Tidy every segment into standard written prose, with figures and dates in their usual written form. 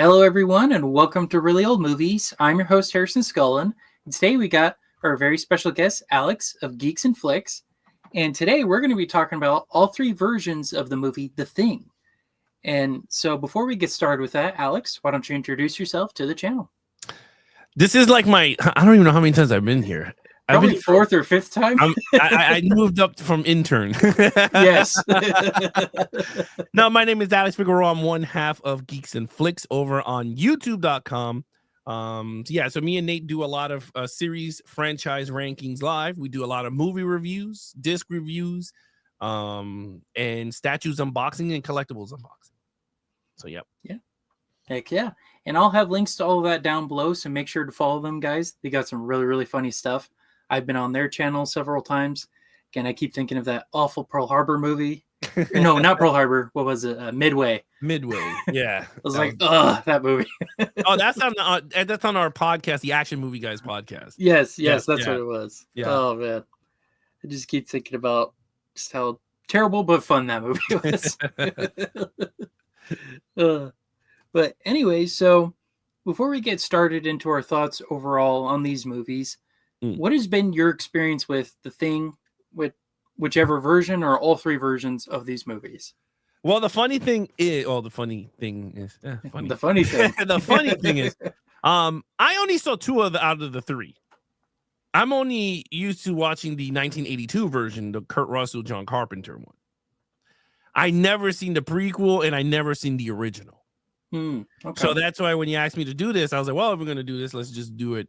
Hello, everyone, and welcome to Really Old Movies. I'm your host, Harrison Scullin. And today we got our very special guest, Alex of Geeks and Flix. And today we're going to be talking about all three versions of the movie The Thing. And so before we get started with that, Alex, why don't you introduce yourself to the channel? This is like I don't even know how many times I've been here. Probably fourth or fifth time. I moved up from intern. Yes. No, my name is Alex Figueroa. I'm one half of Geeks and Flix over on YouTube.com. So me and Nate do a lot of series franchise rankings live. We do a lot of movie reviews, disc reviews, and statues unboxing and collectibles unboxing. So yeah. Heck yeah. And I'll have links to all of that down below, so make sure to follow them, guys. They got some really, really funny stuff. I've been on their channel several times. Again, I keep thinking of that awful Pearl Harbor movie. No, not Pearl Harbor. What was it? Midway. Midway. Yeah. I was like, that movie. Oh, that's on our podcast, the Action Movie Guys podcast. Yes, that's what it was. Yeah. Oh man, I just keep thinking about just how terrible but fun that movie was. But anyway, so before we get started into our thoughts overall on these movies, what has been your experience with The Thing, with whichever version or all three versions of these movies? Well, the funny thing is, funny. The funny thing. The funny thing is, I only saw two out of the three. I'm only used to watching the 1982 version, the Kurt Russell, John Carpenter one. I never seen the prequel, and I never seen the original. Okay. So that's why when you asked me to do this, I was like, well, if we're going to do this, let's just do it,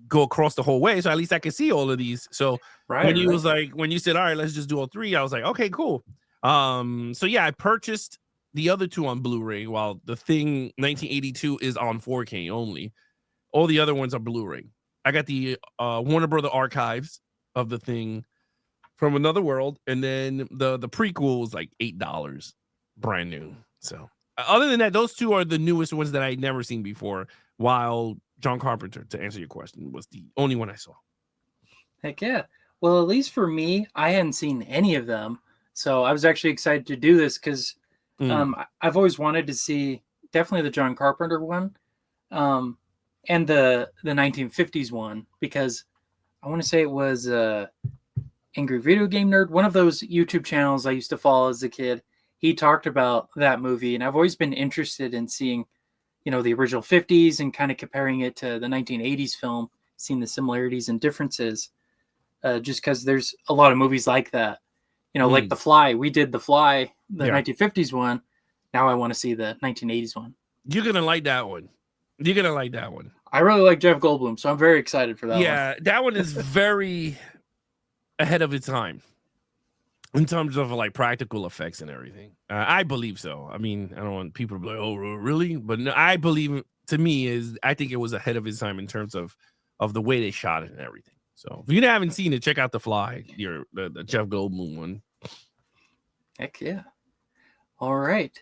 go across the whole way. So at least I can see all of these. So when you said, all right, let's just do all three, I was like, okay, cool. So yeah, I purchased the other two on Blu-ray while The Thing 1982 is on 4K only. All the other ones are Blu-ray. I got the Warner Brother archives of The Thing from Another World. And then the prequel was like $8 brand new. So other than that, those two are the newest ones that I'd never seen before, while John Carpenter, to answer your question, was the only one I saw. Heck yeah. Well, at least for me, I hadn't seen any of them. So I was actually excited to do this because I've always wanted to see definitely the John Carpenter one and the 1950s one, because I want to say it was Angry Video Game Nerd, one of those YouTube channels I used to follow as a kid. He talked about that movie, and I've always been interested in seeing, the original 50s and kind of comparing it to the 1980s film, seeing the similarities and differences, just because there's a lot of movies like that. Like The Fly. We did The Fly, the 1950s one. Now I want to see the 1980s one. You're going to like that one. I really like Jeff Goldblum, so I'm very excited for that one. Yeah, that one is very ahead of its time in terms of like practical effects and everything. I believe so. I mean, I don't want people to be like, oh, really? But no, I believe, to me, I think it was ahead of its time in terms of the way they shot it and everything. So if you haven't seen it, check out The Fly, the Jeff Goldblum one. Heck yeah. All right.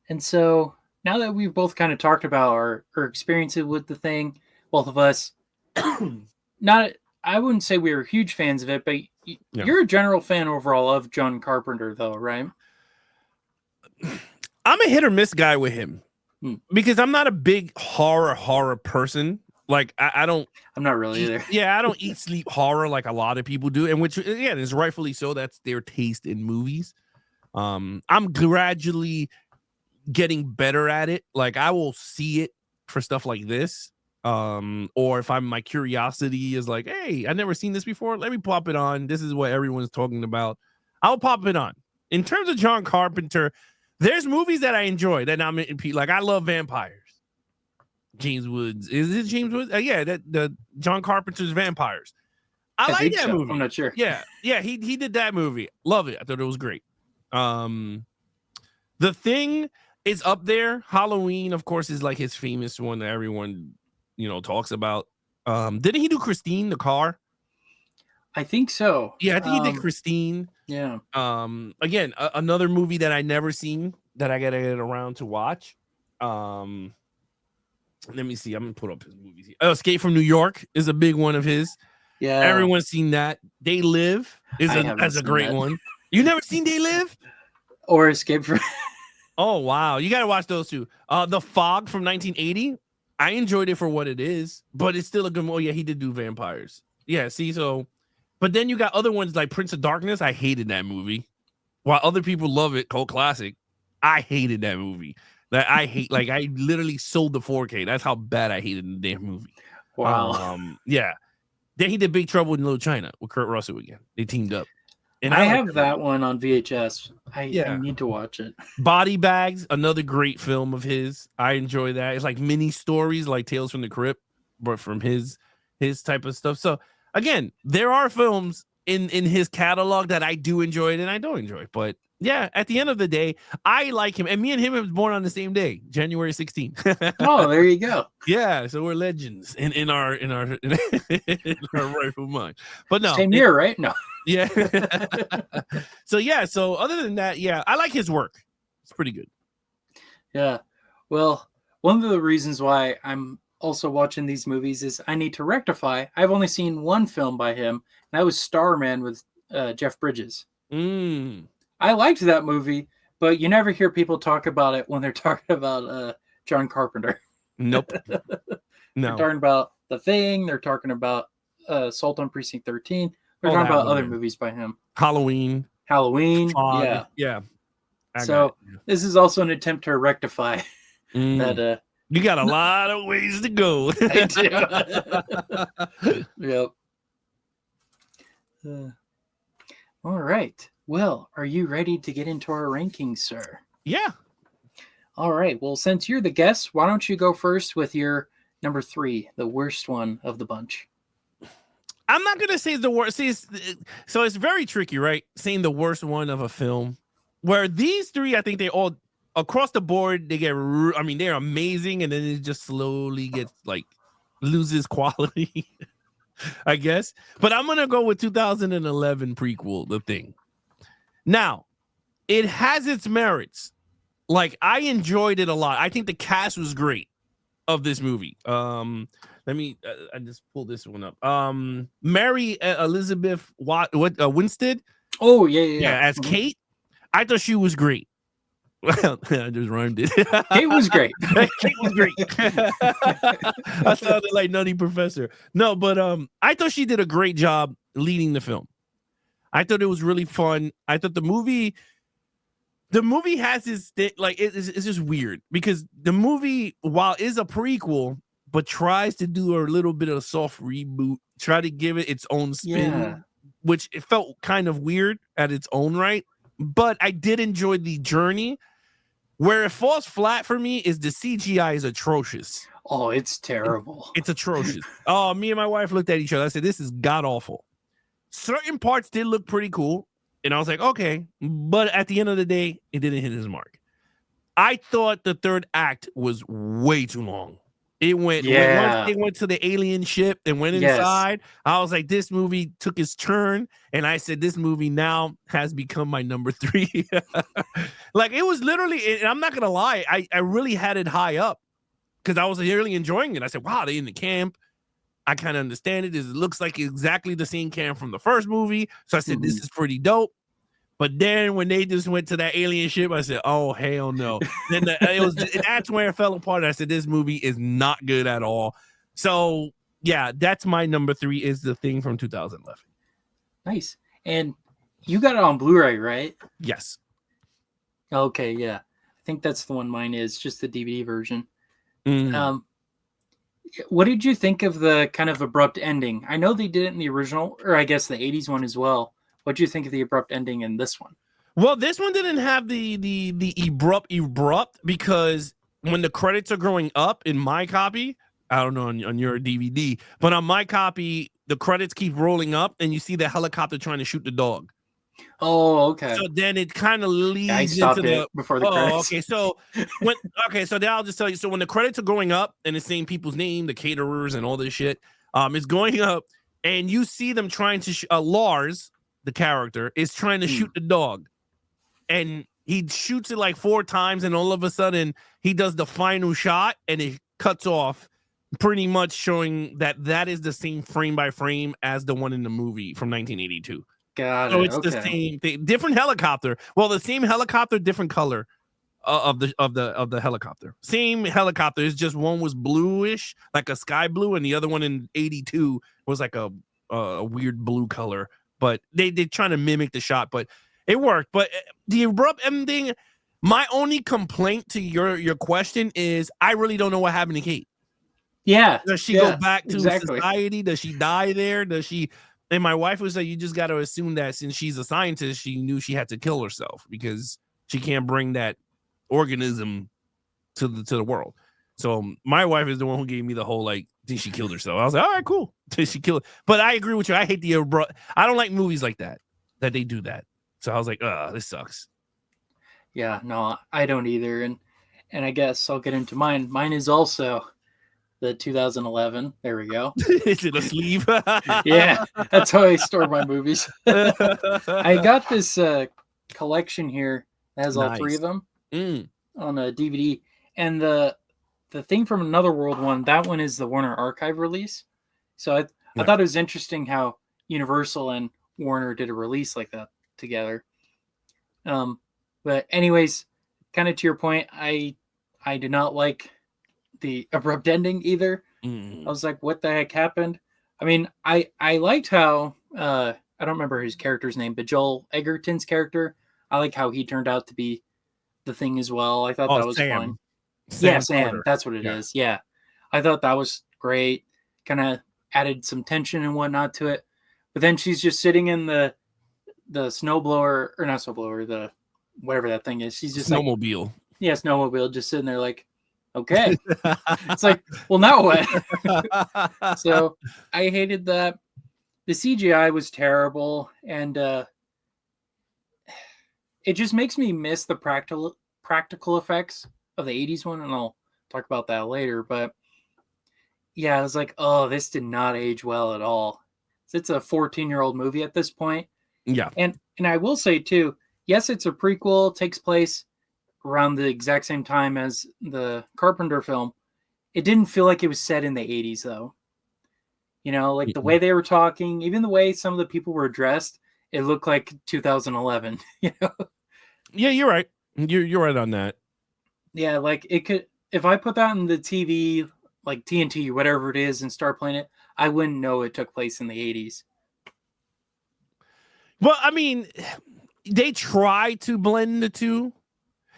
And so now that we've both kind of talked about our experiences with The Thing, both of us, I wouldn't say we were huge fans of it, but you're a general fan overall of John Carpenter, though, right? I'm a hit or miss guy with him because I'm not a big horror person. Like I'm not really either. Yeah, I don't eat sleep horror like a lot of people do, and which again is rightfully so. That's their taste in movies. I'm gradually getting better at it. Like I will see it for stuff like this. Or if my curiosity is like, hey, I've never seen this before, let me pop it on. This is what everyone's talking about. I'll pop it on. In terms of John Carpenter, there's movies that I enjoy that I'm like, I love vampires. James Woods. Is it James Woods? Yeah, the John Carpenter's Vampires. I like that movie. I'm not sure. Yeah, he did that movie. Love it. I thought it was great. The Thing is up there. Halloween, of course, is like his famous one that everyone talks about. Didn't he do Christine, the car? I think so. Yeah, I think he did Christine. Yeah. Again, another movie that I never seen that I gotta get around to watch. Let me see. I'm gonna put up his movies here. Escape from New York is a big one of his. Yeah. Everyone's seen that. They Live is a great one. You never seen They Live? Or Escape from Oh wow, you got to watch those two. The Fog from 1980. I enjoyed it for what it is, but it's still a good movie. Oh yeah, he did do vampires. Yeah, see, so, but then you got other ones like Prince of Darkness. I hated that movie. While other people love it, cult classic. I hated that movie. Like I literally sold the 4K. That's how bad I hated the damn movie. Wow. Yeah. Then he did Big Trouble in Little China with Kurt Russell again. They teamed up. And I have that one on VHS. I need to watch it. Body Bags, another great film of his. I enjoy that. It's like mini stories, like Tales from the Crypt, but from his type of stuff. So again, there are films in his catalog that I do enjoy and I don't enjoy. But yeah, at the end of the day, I like him. And me and him was born on the same day, January 16th. Oh, there you go. Yeah, so we're legends in our in our rightful mind. But no, same year, right? No. Yeah. So other than that, yeah, I like his work. It's pretty good. Yeah. Well, one of the reasons why I'm also watching these movies is I need to rectify. I've only seen one film by him, and that was Starman with Jeff Bridges. I liked that movie, but you never hear people talk about it when they're talking about John Carpenter. Nope. No. They're talking about The Thing. They're talking about Assault on Precinct 13. They're talking about other movies by him. Halloween. Fog. Yeah. This is also an attempt to rectify that. You got a lot of ways to go. I do. Yep. All right. Well, are you ready to get into our rankings, sir? Yeah. All right. Well, since you're the guest, why don't you go first with your number 3, the worst one of the bunch? I'm not going to say the worst. See, so it's very tricky, right? Saying the worst one of a film. Where these 3, I think they all, across the board, they get, they're amazing. And then it just slowly gets, loses quality, I guess. But I'm going to go with 2011 prequel, The Thing. Now, it has its merits. I enjoyed it a lot. I think the cast was great of this movie. Let me, I just pulled this one up. Mary Elizabeth Winstead. Oh, yeah. Yeah, as Kate. I thought she was great. Well, I just rhymed it. Kate was great. Kate was great. I sounded like Nutty Professor. No, but I thought she did a great job leading the film. I thought it was really fun. I thought the movie has this thing, it's just weird because the movie, while is a prequel, but tries to do a little bit of a soft reboot, try to give it its own spin, which it felt kind of weird at its own right. But I did enjoy the journey. Where it falls flat for me is the CGI is atrocious. Oh, it's terrible. It's atrocious. Oh, me and my wife looked at each other. I said, this is god awful. Certain parts did look pretty cool. And I was like, okay. But at the end of the day, it didn't hit his mark. I thought the third act was way too long. It went, once they went to the alien ship and went inside, I was like, this movie took its turn. And I said, this movie now has become my number 3. It was literally, and I'm not going to lie, I really had it high up because I was really enjoying it. I said, wow, they in the camp. I kind of understand it. It looks like exactly the same camp from the first movie. So I said, this is pretty dope. But then when they just went to that alien ship, I said, oh, hell no. Then that's where it fell apart. I said, this movie is not good at all. So, yeah, that's my number 3 is The Thing from 2011. Nice. And you got it on Blu-ray, right? Yes. Okay, yeah. I think that's the one mine is, just the DVD version. What did you think of the kind of abrupt ending? I know they did it in the original, or I guess the 80s one as well. What do you think of the abrupt ending in this one? Well, this one didn't have the abrupt because when the credits are growing up in my copy, I don't know on your DVD, but on my copy, the credits keep rolling up and you see the helicopter trying to shoot the dog. Oh, okay. So then it kind of leads into the before the credits. Okay. So so then I'll just tell you. So when the credits are going up and it's saying people's name, the caterers and all this shit, it's going up, and you see them trying to Lars, the character, is trying to shoot the dog, and he shoots it 4 times, and all of a sudden he does the final shot, and it cuts off, pretty much showing that is the same frame by frame as the one in the movie from 1982. Got it. So it's the same thing, different helicopter. Well, the same helicopter, different color of the helicopter. Same helicopter. It's just one was bluish, like a sky blue, and the other one in 82 was like a weird blue color. But they trying to mimic the shot, but it worked. But the abrupt ending. My only complaint to your question is I really don't know what happened to Kate. Yeah. Does she go back to society? Does she die there? Does she? And my wife was like, you just got to assume that since she's a scientist, she knew she had to kill herself because she can't bring that organism to the world. So my wife is the one who gave me the whole like, did she kill herself? I was like, all right, cool. Did she kill it? But I agree with you. I hate the abrupt. I don't like movies like that they do that. So I was like, this sucks. Yeah, no, I don't either. And I guess I'll get into mine. Mine is also the 2011. There we go. Is it a sleeve? Yeah, that's how I store my movies. I got this collection here that has all three of them on a DVD. And the thing from Another World one, that one is the Warner Archive release. So I thought it was interesting how Universal and Warner did a release like that together. But anyways, kind of to your point, I did not like the abrupt ending either. I was like, what the heck happened? I mean, I liked how I don't remember his character's name, but Joel Egerton's character, I like how he turned out to be the Thing as well. I thought that was fun. Sam, that's what it is. Yeah. I thought that was great. Kind of added some tension and whatnot to it. But then she's just sitting in the snowblower, or not snowblower, the whatever that thing is. She's just snowmobile. Like, yeah, snowmobile, just sitting there like, okay. It's like, well, now what? So I hated that. The CGI was terrible, and it just makes me miss the practical effects of the 80s one, and I'll talk about that later. But yeah, I was like, oh, this did not age well at all. It's a 14-year-old movie at this point. Yeah. And I will say too, yes, it's a prequel, takes place around the exact same time as the Carpenter film. It didn't feel like it was set in the 80s though. You know, like the way they were talking, even the way some of the people were dressed, it looked like 2011, you know? Yeah, you're right. You're right on that. Yeah, like it could, if I put that on the TV, like TNT, whatever it is, and start playing it, I wouldn't know it took place in the 80s. Well, I mean, they try to blend the two.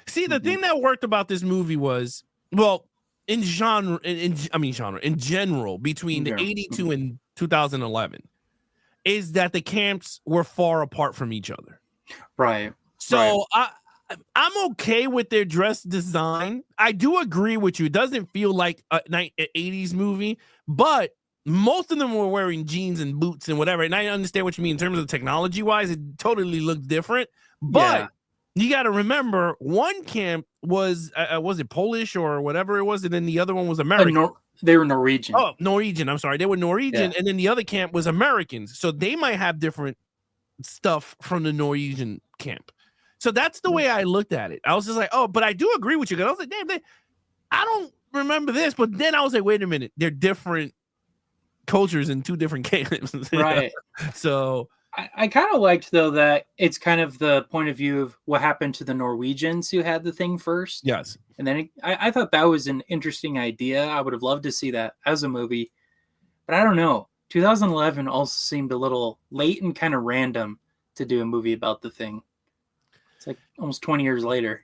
See, the thing that worked about this movie was, well, in general, between the 82 and 2011, is that the camps were far apart from each other. Right. So I'm okay with their dress design. I do agree with you. It doesn't feel like an 80s movie, but most of them were wearing jeans and boots and whatever. And I understand what you mean in terms of technology wise. It totally looked different. But you got to remember, one camp was it Polish or whatever it was, and then the other one was American. They were Norwegian. Oh, Norwegian. I'm sorry. They were Norwegian, and then the other camp was Americans. So they might have different stuff from the Norwegian camp. So that's the way I looked at it. I was just like, oh, but I do agree with you. Because I was like, damn, I don't remember this. But then I was like, wait a minute. They're different cultures in two different camps. Right. So I kind of liked, though, that it's kind of the point of view of what happened to the Norwegians who had the thing first. Yes. And then I thought that was an interesting idea. I would have loved to see that as a movie. But I don't know. 2011 also seemed a little late and kind of random to do a movie about the thing. It's like almost 20 years later.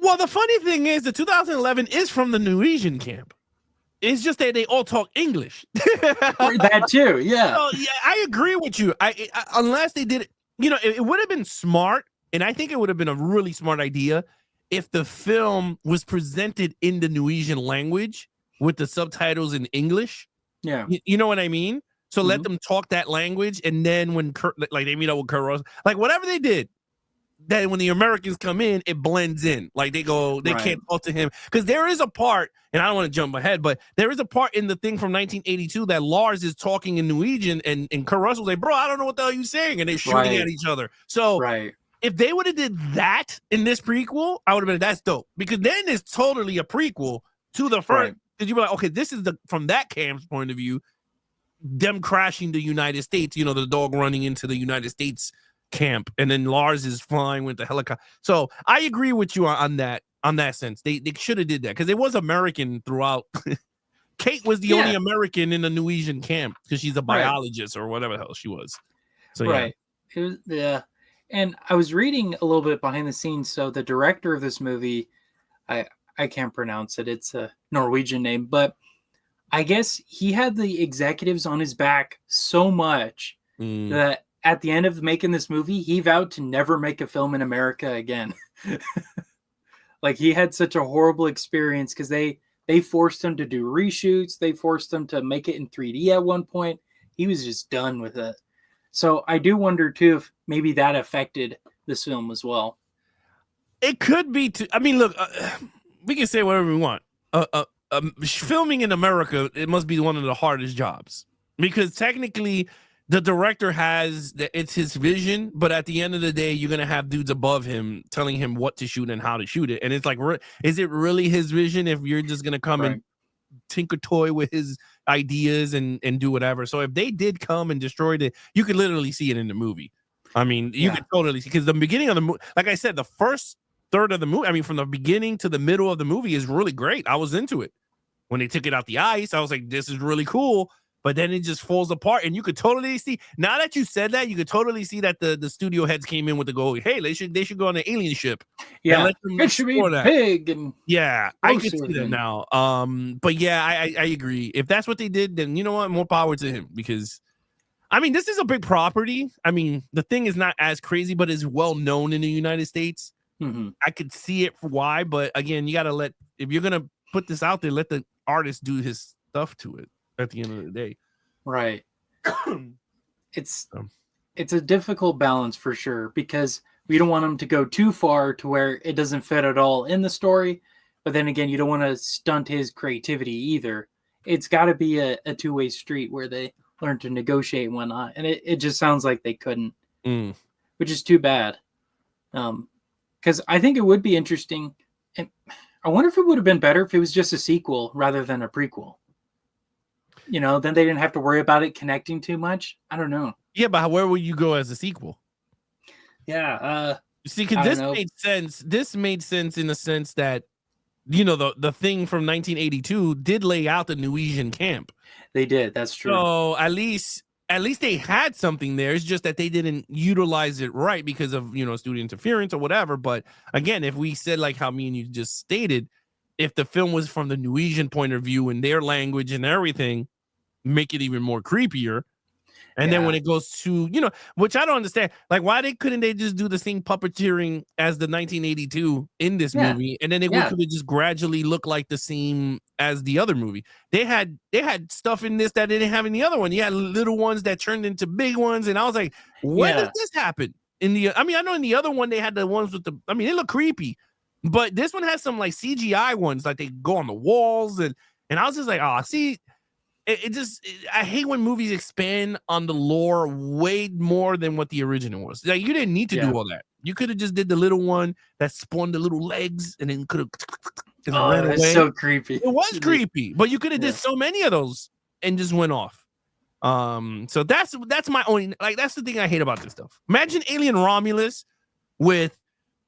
Well, the funny thing is the 2011 is from the Norwegian camp. It's just that they all talk English. That too, yeah. So, yeah, I agree with you. I unless they did it, it would have been smart, and I think it would have been a really smart idea if the film was presented in the Norwegian language with the subtitles in English. Yeah. You know what I mean? So let them talk that language, and then when they meet up with Kurt Russell, like whatever they did, then when the Americans come in, it blends in. Like they can't talk to him. Because there is a part, and I don't want to jump ahead, but there is a part in the thing from 1982 that Lars is talking in Norwegian, and Kurt Russell's like, bro, I don't know what the hell you're saying. And they're shooting at each other. So if they would have did that in this prequel, I would have been, that's dope. Because then it's totally a prequel to the first. Because you'd be like, okay, this is from that camp's point of view, them crashing the United States, the dog running into the United States camp, and then Lars is flying with the helicopter. So I agree with you on that. on that sense. They should have did that because it was American throughout. Kate was the only American in the Norwegian camp because she's a biologist or whatever the hell she was. So it was, and I was reading a little bit behind the scenes. So the director of this movie, I can't pronounce it. It's a Norwegian name, but I guess he had the executives on his back so much that at the end of making this movie, he vowed to never make a film in America again. Like he had such a horrible experience because they forced him to do reshoots. They forced him to make it in 3D at one point. He was just done with it. So I do wonder too if maybe that affected this film as well. It could be too. I mean, look, we can say whatever we want. Filming in America, it must be one of the hardest jobs because technically the director it's his vision, but at the end of the day, you're gonna have dudes above him telling him what to shoot and how to shoot it. And it's like, is it really his vision if you're just gonna come and tinker toy with his ideas and do whatever? So if they did come and destroyed it, you could literally see it in the movie. I mean, you could totally see because the beginning of the movie, like I said, the first third of the movie, I mean, from the beginning to the middle of the movie is really great. I was into it. When they took it out the ice, I was like, this is really cool. But then it just falls apart. And you could totally see, now that you said that, you could totally see that the studio heads came in with the goal, hey, they should go on an alien ship. Yeah, it should be big. And I can see that now. But yeah, I agree. If that's what they did, then you know what? More power to him. Because, I mean, this is a big property. I mean, the thing is not as crazy, but is well known in the United States. Mm-hmm. I could see it for why. But again, you got to if you're going to put this out there, let the artist do his stuff to it at the end of the day. Right. It's a difficult balance for sure because we don't want them to go too far to where it doesn't fit at all in the story. But then again, you don't want to stunt his creativity either. It's got to be a two-way street where they learn to negotiate and whatnot. And it just sounds like they couldn't, which is too bad. Because I think it would be interesting. And I wonder if it would have been better if it was just a sequel rather than a prequel. You know, then they didn't have to worry about it connecting too much. I don't know. Yeah, but where would you go as a sequel? Yeah. See, because this made sense. This made sense in the sense that, you know, the thing from 1982 did lay out the Norwegian camp. They did. That's true. So at least they had something there. It's just that they didn't utilize it right because of, you know, studio interference or whatever. But again, if we said like how me and you just stated, if the film was from the Norwegian point of view and their language and everything, make it even more creepier. And then when it goes to, you know, which I don't understand, like why couldn't they just do the same puppeteering as the 1982 in this movie, and then they could have just gradually look like the same as the other movie. They had stuff in this that they didn't have in the other one. You had little ones that turned into big ones, and I was like, when did this happen? I know in the other one they had the ones with they look creepy, but this one has some like CGI ones, like they go on the walls, and I was just like, oh, see. I hate when movies expand on the lore way more than what the original was. Like you didn't need to do all that. You could have just did the little one that spawned the little legs and then could have. Oh, that's so creepy. It was creepy, but you could have did so many of those and just went off. So that's my only that's the thing I hate about this stuff. Imagine Alien Romulus with,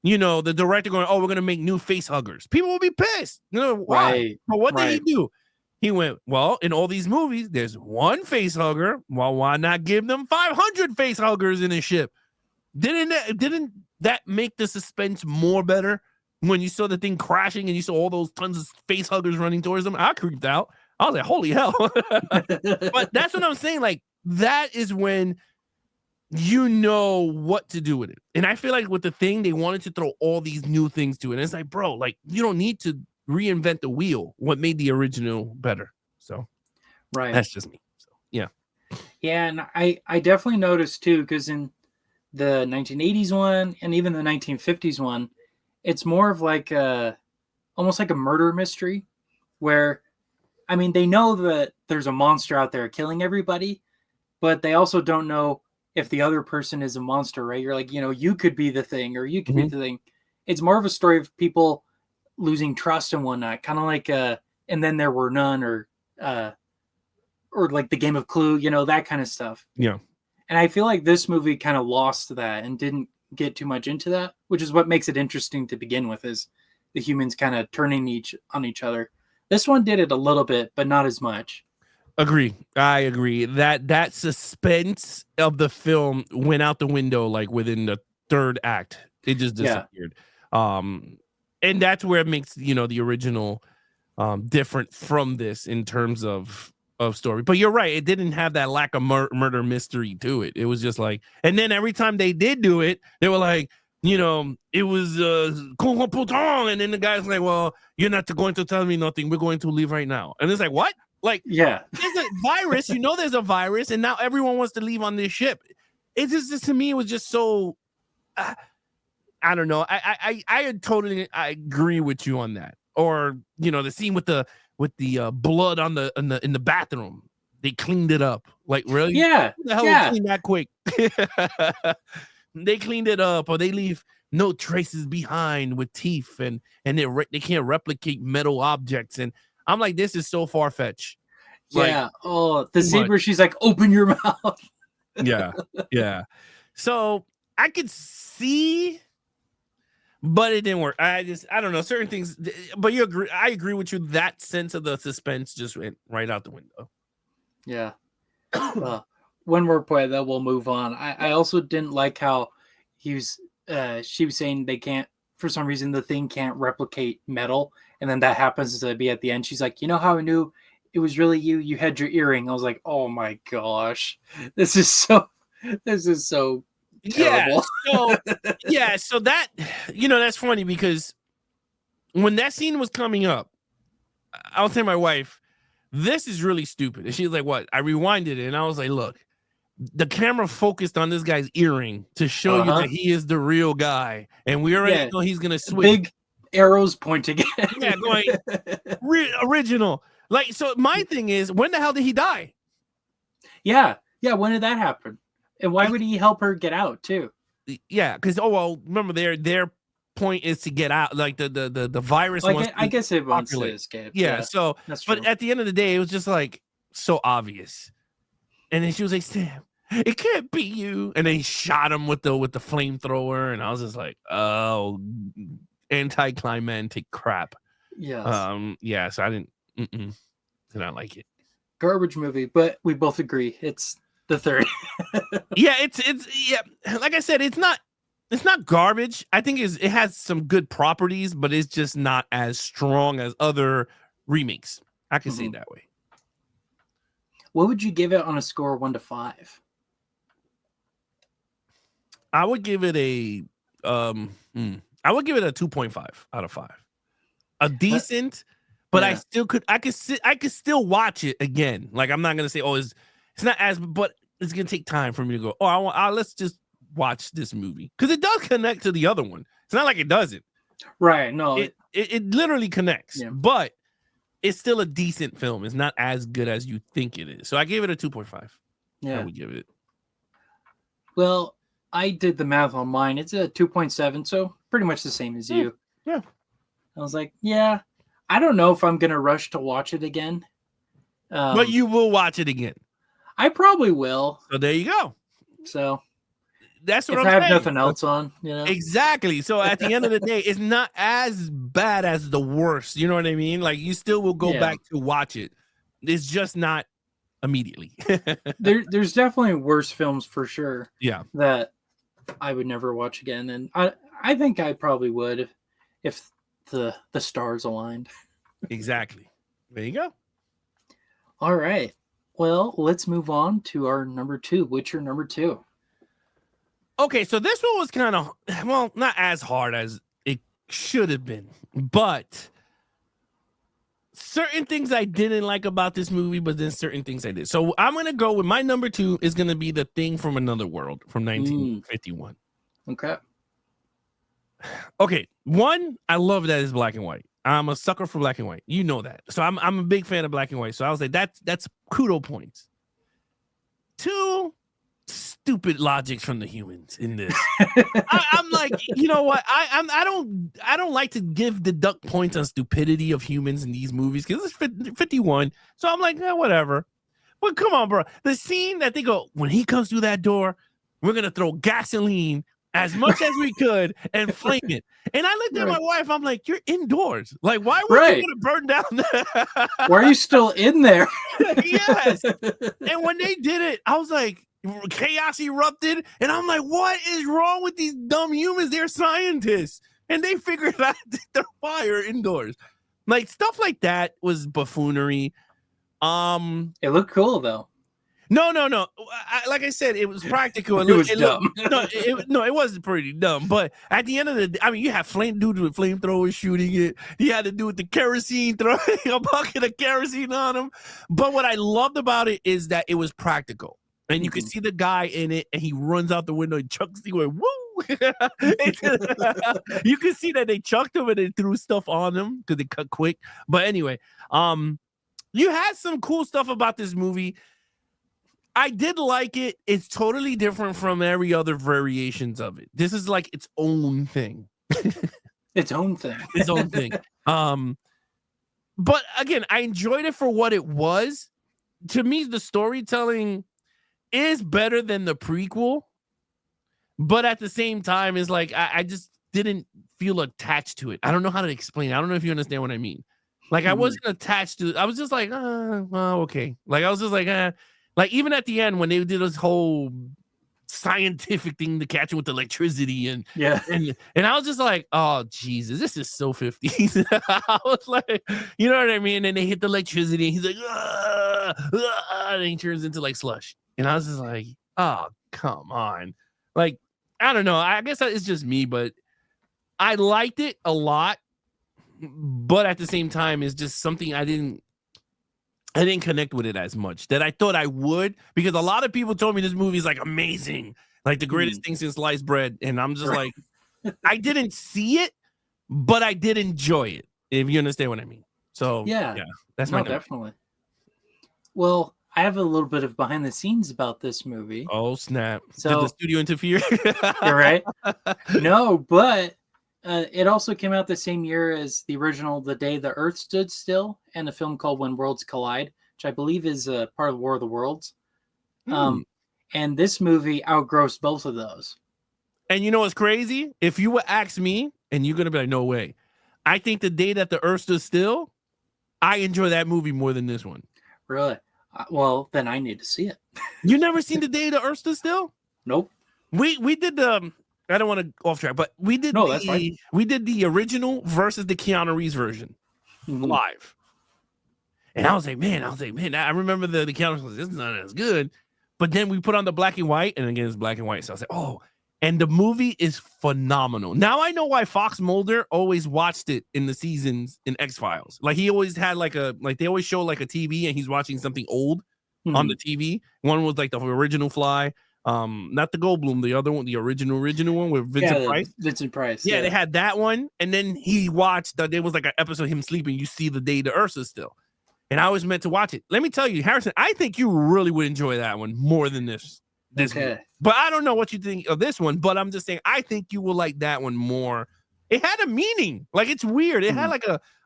you know, the director going, "Oh, we're gonna make new face huggers." People will be pissed. You know why? Right. But what did he do? He went, well, in all these movies, there's one face hugger. Well, why not give them 500 face huggers in a ship? Didn't that make the suspense more better when you saw the thing crashing and you saw all those tons of face huggers running towards them? I creeped out. I was like, holy hell. But that's what I'm saying. Like, that is when you know what to do with it. And I feel like with the thing, they wanted to throw all these new things to it. And it's like, bro, like, you don't need to reinvent the wheel. What made the original better? So that's just me. So and I definitely noticed too, because in the 1980s one and even the 1950s one, it's more of like almost like a murder mystery where they know that there's a monster out there killing everybody, but they also don't know if the other person is a monster, right? You're like, you know, you could be the thing or you could be the thing. It's more of a story of people losing trust and whatnot, kind of like And Then There Were None, or like the game of Clue, you know, that kind of stuff. Yeah. And I feel like this movie kind of lost that and didn't get too much into that, which is what makes it interesting to begin with. Is, you know, you got to the humans kind of turning on each other. This one did it a little bit, but not as much. I agree. That suspense of the film went out the window like within the third act. It just disappeared. And that's where it makes, the original different from this in terms of story. But you're right, it didn't have that lack of murder mystery to it. It was just like, and then every time they did do it, they were like, it was and then the guy's like, well, you're not going to tell me nothing, we're going to leave right now. And it's like, what? Like, yeah, there's a virus, there's a virus, and now everyone wants to leave on this ship. It just to me, it was just so I don't know. I totally agree with you on that. Or the scene with the blood on in the bathroom, they cleaned it up. Like, really? Yeah. Who the hell cleaned that quick? They cleaned it up, or they leave no traces behind with teeth, and they can't replicate metal objects. And I'm like, this is so far fetched. Yeah. Like, the scene where she's like, open your mouth. Yeah. So I could see, but it didn't work. I don't know, certain things. But I agree with you. That sense of the suspense just went right out the window. Yeah. One more point that we'll move on. I also didn't like how she was saying they can't, for some reason, the thing can't replicate metal. And then that happens to be at the end. She's like, how I knew it was really you? You had your earring. I was like, oh my gosh, this is so terrible. So that, that's funny because when that scene was coming up, I was telling my wife, this is really stupid. And she's like, what? I rewinded it and I was like, look, the camera focused on this guy's earring to show you that he is the real guy. And we already know he's going to switch. Big arrows pointing at him. Yeah, going original. Like, so my thing is, when the hell did he die? Yeah. When did that happen? And why would he help her get out too? Yeah, because remember their point is to get out. Like the virus. I guess it wants to escape. Yeah. So, but at the end of the day, it was just like so obvious. And then she was like, "Sam, it can't be you." And then he shot him with the flamethrower, and I was just like, "Oh, anticlimactic crap." Yeah. Yeah. So I did not like it. Garbage movie, but we both agree it's the third. Yeah, it's like I said, it's not garbage. I think it has some good properties, but it's just not as strong as other remakes. I can say it that way. What would you give it on a score of 1 to 5? I would give it a 2.5 out of 5. A decent, but I could still watch it again. Like, I'm not gonna say, it's not as, but it's gonna take time for me to go, let's just watch this movie, because it does connect to the other one. It's not like it doesn't. Right? No, it literally connects, but it's still a decent film. It's not as good as you think it is. So I gave it a 2.5. Yeah, I would give it. Well, I did the math on mine. It's a 2.7, so pretty much the same as you. Yeah. I was like, I don't know if I'm gonna rush to watch it again. But you will watch it again. I probably will. So there you go. So that's what I'm saying. I have nothing else on, Exactly. So at the end of the day, it's not as bad as the worst. You know what I mean? Like, you still will go back to watch it. It's just not immediately. There's definitely worse films for sure. Yeah. That I would never watch again, and I think I probably would if the stars aligned. Exactly. There you go. All right. Well, let's move on to our number 2. Witcher number 2. Okay, so this one was kind of, not as hard as it should have been, but certain things I didn't like about this movie, but then certain things I did. So I'm going to go with my number 2 is going to be The Thing from Another World from 1951. Okay, one, I love that it's black and white. I'm a sucker for black and white. You know that. So I'm a big fan of black and white. So I was like, that's kudo points. 2, stupid logic from the humans in this. I'm like, you know what? I don't like to give deduct points on stupidity of humans in these movies because it's 51. So I'm like, whatever. But come on, bro. The scene that they go, when he comes through that door, we're gonna throw gasoline as much as we could and flame it. And I looked at my wife. I'm like, you're indoors. Like, why would you want to burn down there? Why are you still in there? Yes. And when they did it, I was like, chaos erupted. And I'm like, what is wrong with these dumb humans? They're scientists. And they figured out the fire indoors. Like, stuff like that was buffoonery. It looked cool, though. No. Like I said, it was practical. It was dumb. It wasn't pretty dumb. But at the end of the day, I mean, you have dudes with flamethrowers shooting it. You had to do with the kerosene, throwing a bucket of kerosene on them. But what I loved about it is that it was practical. And you can see the guy in it, and he runs out the window and chucks the way, woo! You can see that they chucked him and they threw stuff on him because they cut quick. But anyway, you had some cool stuff about this movie. I did like it. It's totally different from every other variations of it. This is like its own thing. Its own thing. Its own thing. But again, I enjoyed it for what it was. To me, the storytelling is better than the prequel. But at the same time, it's like I just didn't feel attached to it. I don't know how to explain it. I don't know if you understand what I mean. Like, I wasn't attached to it. I was just like, well, okay. Like, I was just like, Like, even at the end when they did this whole scientific thing to catch him with electricity and I was just like, oh Jesus, this is so 50s. I was like, you know what I mean? And they hit the electricity and he's like, and he turns into like slush. And I was just like, oh, come on. Like, I don't know. I guess it's just me, but I liked it a lot. But at the same time, it's just something I didn't connect with it as much that I thought I would, because a lot of people told me this movie is like amazing, like the greatest thing since sliced bread. And I'm just like, I didn't see it, but I did enjoy it, if you understand what I mean. So yeah, that's my number. Definitely. Well, I have a little bit of behind the scenes about this movie. Oh, snap. So, did the studio interfere? You're right. No, but it also came out the same year as the original The Day the Earth Stood Still, and a film called When Worlds Collide, which I believe is part of War of the Worlds. And this movie outgrossed both of those. And you know what's crazy? If you would ask me, and you're going to be like, no way. I think The Day That the Earth Stood Still, I enjoy that movie more than this one. Really? Well, then I need to see it. You never seen The Day the Earth Stood Still? Nope. We did I don't want to off track, but we did that's fine. We did the original versus the Keanu Reeves version live. And I was like, man, I remember the Keanu was, this is not as good. But then we put on the black and white, and again, it's black and white. So I was like, oh, and the movie is phenomenal. Now I know why Fox Mulder always watched it in the seasons in X-Files. Like, he always had they always show like a TV and he's watching something old on the TV. One was like the original Fly. Not the Goldblum, the other one, the original one with Vincent Price. Vincent Price. Yeah, they had that one, and then he watched there was like an episode of him sleeping. You see The Day the Earth Stood Still, and I was meant to watch it. Let me tell you, Harrison, I think you really would enjoy that one more than this. Okay. But I don't know what you think of this one. But I'm just saying, I think you will like that one more. It had a meaning. Like, it's weird. It had like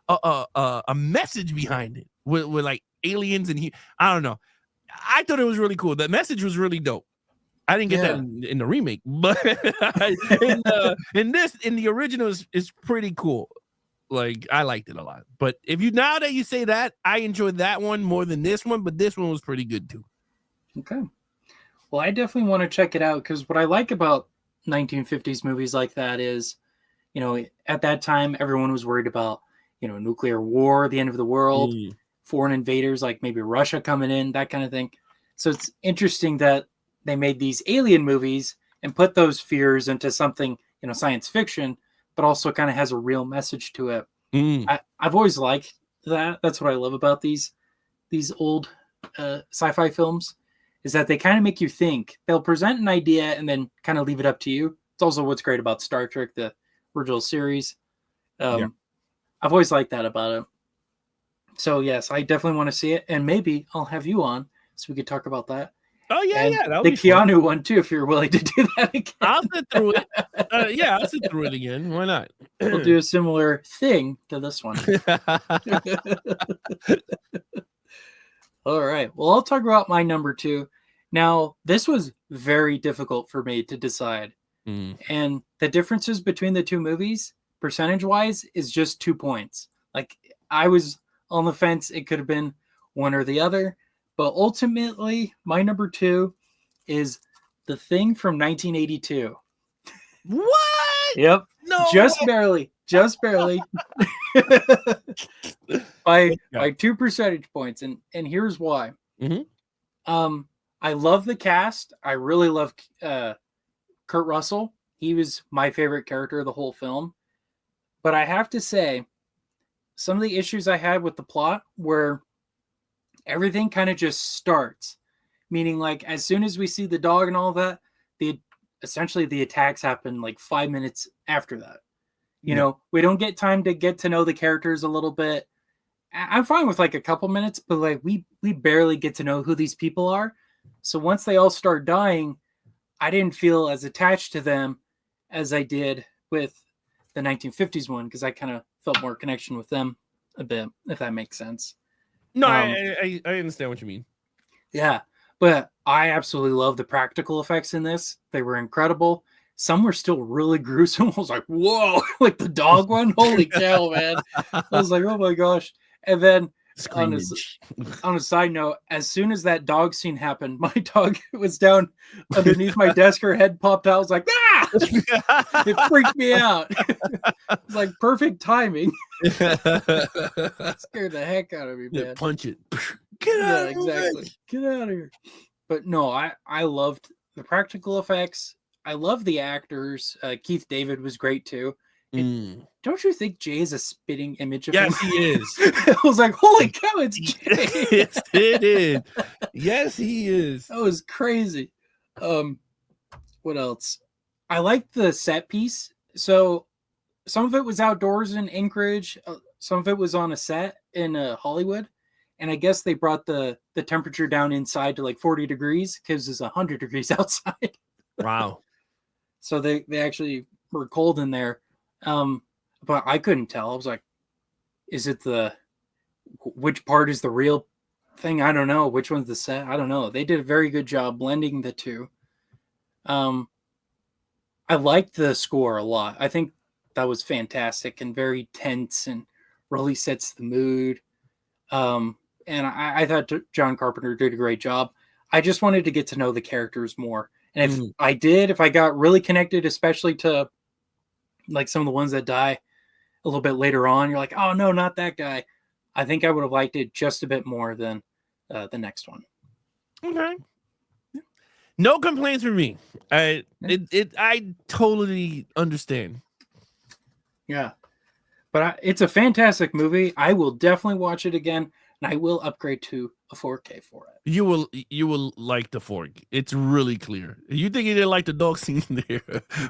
a message behind it with like aliens and I don't know. I thought it was really cool. The message was really dope. I didn't get that in the remake, but in the original is pretty cool. Like, I liked it a lot. But now that you say that, I enjoyed that one more than this one, but this one was pretty good too. Okay. Well, I definitely want to check it out, because what I like about 1950s movies like that is, at that time, everyone was worried about, nuclear war, the end of the world, foreign invaders, like maybe Russia coming in, that kind of thing. So it's interesting that they made these alien movies and put those fears into something, science fiction, but also kind of has a real message to it. I've always liked that. That's what I love about these old sci-fi films, is that they kind of make you think. They'll present an idea and then kind of leave it up to you. It's also what's great about Star Trek, the original series. I've always liked that about it. So yes, I definitely want to see it, and maybe I'll have you on so we could talk about that. Oh yeah, and yeah. The Keanu one too, if you're willing to do that again. I'll sit through it. I'll sit through it again. Why not? We'll do a similar thing to this one. All right. Well, I'll talk about my number 2. Now, this was very difficult for me to decide. And the differences between the two movies, percentage-wise, is just 2 points. Like, I was on the fence. It could have been one or the other. But ultimately, my number 2 is The Thing from 1982. What? Yep. No. Just barely. by 2 percentage points. And here's why. I love the cast. I really love Kurt Russell. He was my favorite character of the whole film. But I have to say, some of the issues I had with the plot were everything kind of just starts. Meaning, like, as soon as we see the dog and all that, essentially the attacks happen like 5 minutes after that. You know, we don't get time to get to know the characters a little bit. I'm fine with like a couple minutes, but like we barely get to know who these people are. So once they all start dying, I didn't feel as attached to them as I did with the 1950s one, because I kind of felt more connection with them a bit, if that makes sense. No, I understand what you mean. Yeah, but I absolutely love the practical effects in this. They were incredible. Some were still really gruesome. I was like, whoa, like the dog one. Holy cow, man. I was like, oh my gosh. And then on a side note, as soon as that dog scene happened, my dog was down underneath my desk. Her head popped out. I was like, ah! It freaked me out. It was like perfect timing. Scared the heck out of me, man. Punch it. Get out exactly. Get out of here. But no, I loved the practical effects. I love the actors. Keith David was great too. Don't you think Jay is a spitting image of him? Yes, he is. I was like, holy cow, it's Jay. Yes, it is. Yes, he is. That was crazy. What else? I liked the set piece. So some of it was outdoors in Anchorage. Some of it was on a set in Hollywood. And I guess they brought the temperature down inside to like 40 degrees because it's 100 degrees outside. Wow. So they actually were cold in there. But I couldn't tell. I was like, is it which part is the real thing? I don't know. Which one's the set? I don't know. They did a very good job blending the two. I liked the score a lot. I think that was fantastic and very tense and really sets the mood. And I thought John Carpenter did a great job. I just wanted to get to know the characters more. And if I got really connected, especially to like some of the ones that die a little bit later on, you're like, oh no, not that guy. I think I would have liked it just a bit more than the next one. Okay. No complaints from me. I totally understand. Yeah. But it's a fantastic movie. I will definitely watch it again, and I will upgrade to a 4K for it. You will like the 4K. It's really clear. You think you didn't like the dog scene there?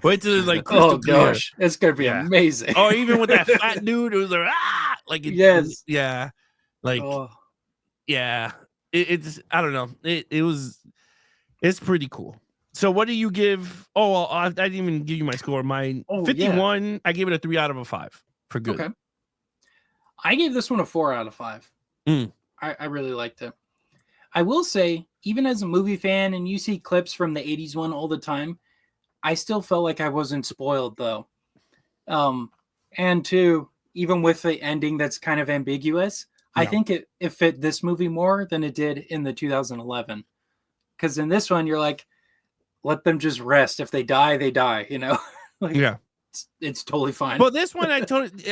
Wait till it's like crystal clear. Gosh, it's gonna be amazing. Oh, even with that fat dude, it was like yes, yeah, like yeah. It's I don't know. It's pretty cool. So what do you give? Oh, well, I didn't even give you my score. My 51. Yeah. I gave it a 3 out of 5 for good. Okay. I gave this one a 4 out of 5. I really liked it. I will say, even as a movie fan, and you see clips from the 80s one all the time, I still felt like I wasn't spoiled, though. And two, even with the ending that's kind of ambiguous, I think it fit this movie more than it did in the 2011. Because in this one, you're like, let them just rest. If they die, they die, you know? It's totally fine. Well, this one, I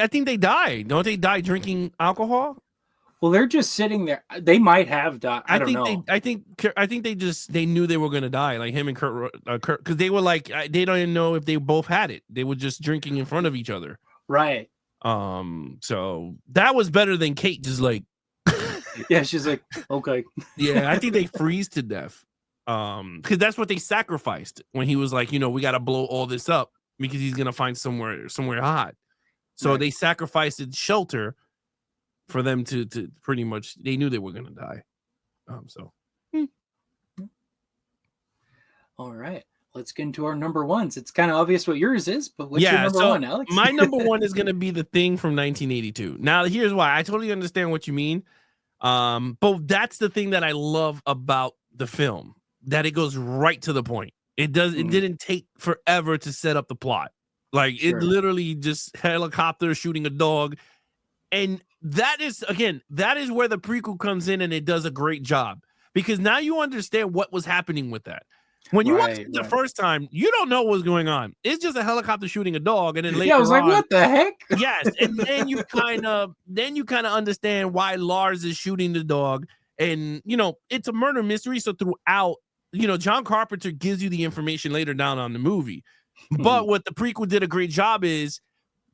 think they die. Don't they die drinking alcohol? Well, they're just sitting there. They might have died. I don't know. I think they knew they were going to die, like him and Kurt, because they were like, they don't even know if they both had it. They were just drinking in front of each other. Right. So that was better than Kate just like. Yeah, she's like, okay. Yeah, I think they freeze to death. Because that's what they sacrificed when he was like, we got to blow all this up because he's gonna find somewhere hot. So they sacrificed shelter for them to pretty much. They knew they were gonna die. All right, let's get into our number ones. It's kind of obvious what yours is, but what's your number one, Alex? My number one is gonna be The Thing from 1982. Now, here's why. I totally understand what you mean. But that's the thing that I love about the film, that it goes right to the point. It didn't take forever to set up the plot. Like it literally just helicopter shooting a dog. And that is where the prequel comes in, and it does a great job because now you understand what was happening with that. When you watch it the first time, you don't know what's going on. It's just a helicopter shooting a dog, and then later I was like, "What the heck?" Yes, and then you kind of understand why Lars is shooting the dog, and it's a murder mystery. So throughout, John Carpenter gives you the information later down on the movie. But what the prequel did a great job is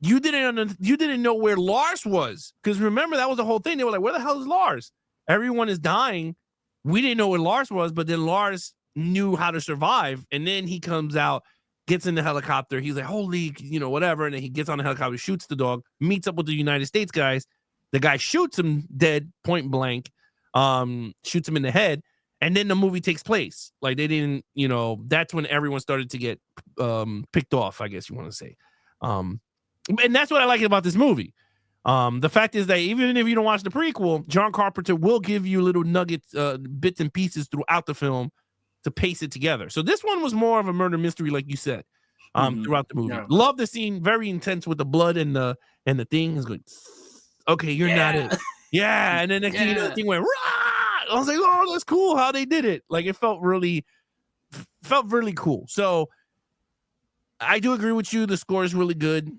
you didn't know where Lars was, because remember that was the whole thing. They were like, "Where the hell is Lars?" Everyone is dying. We didn't know where Lars was, but then Lars knew how to survive, and then he comes out, gets in the helicopter. He's like, "Holy, whatever," and then he gets on the helicopter, shoots the dog, meets up with the United States guys. The guy shoots him dead, point blank, shoots him in the head, and then the movie takes place. Like they didn't, that's when everyone started to get picked off, I guess you want to say. And that's what I like about this movie. The fact is that even if you don't watch the prequel, John Carpenter will give you little nuggets, bits and pieces throughout the film to pace it together. So this one was more of a murder mystery, like you said, throughout the movie. Love the scene, very intense with the blood and the thing is going, okay, you're not it. Yeah, and then next thing you know, the thing went, rah! I was like, oh, that's cool how they did it. Like it felt really cool. So I do agree with you. The score is really good.